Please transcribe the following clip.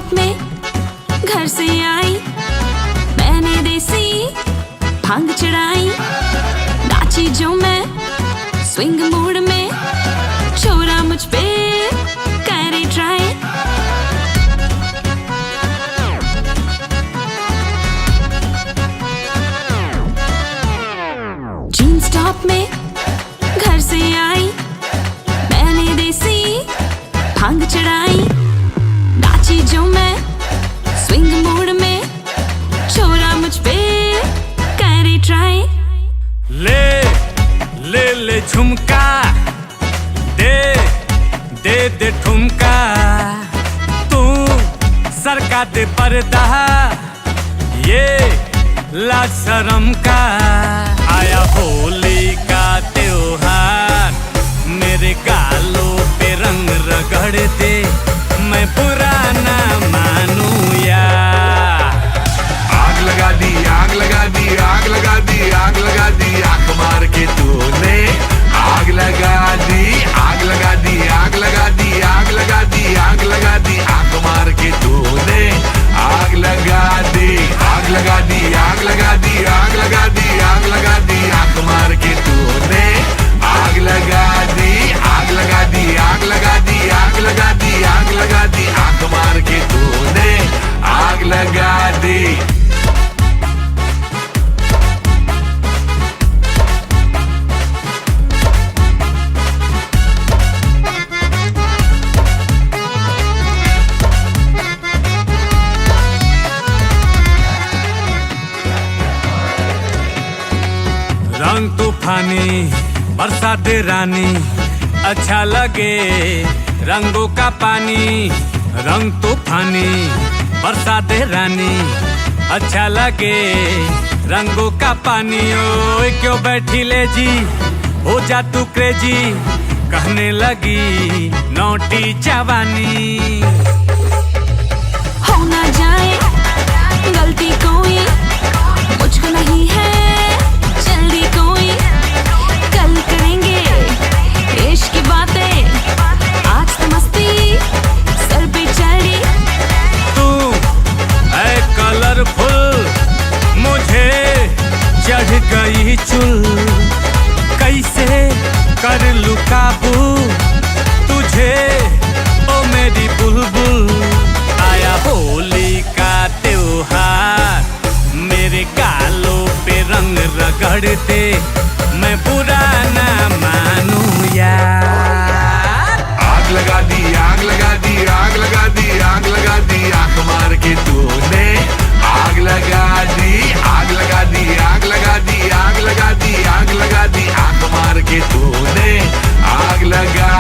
Stop में घर से आई, मैंने देसी भांग चढ़ाई, नाची जो मैं स्विंग मूड में, छोरा मुझ पे करे ट्राई। जीन्स टॉप में घर से आई, मैंने देसी भांग चढ़ाई, नाची जो मैं स्विंग मूड में, छोरा मुझ पे करे ट्राई। ले ले ले झुमका, दे दे दे ठुमका, तू सरका दे पर्दा, ये लाज शर्म का। आया होली का त्योहार, मेरे गालों पे रंग रगड़ दे, मैं पुराना मानूं यार। आग लगा दी, आग लगा दी, आग लगा दी, आग लगा दी, आंख मार के तूने आग लगा दी, आग लगा दी, आग लगा दी, आग लगा दी, आग लगा दी, आंख मार के तूने आग लगा दी, आग लगा दी, आग लगा दी, आग लगा दी, आग लगा दी, आंख मार के तूने आग लगा दी, आग लगा दी, आग लगा दी, आग लगा दी, आग लगा दी, आंख मार के तूने आग लगा दी। रंग तूफानी बरसात रानी, अच्छा लगे रंगों का पानी। रंग तूफानी बरसात रानी, अच्छा लगे रंगों का पानी। ओए क्यों बैठी ले जी, हो जा तू क्रेजी, कहने लगी नौटी जवानी। हो ना जाए गलती कोई, मुझको नहीं है जल्दी कोई, कल करेंगे इश्क की बातें, आज तो मस्ती सर पे चढ़ी। तू है कलरफुल, मुझे चढ़ गई चुल, कैसे कर लूं काबू तुझे ओ मेरी बुलबुल। आया होली का त्योहार, मेरे गालों पे रंग रगड़ दे, मैं पुराना मानूं यार। आग लगा दी, आग लगा दी, आग लगा दी, आग लगा दी, आंख मार के तूने आग लगा दी, आग लगा दी, आग लगा दी, आग लगा दी, आग लगा दी, आंख मार के तूने आग लगा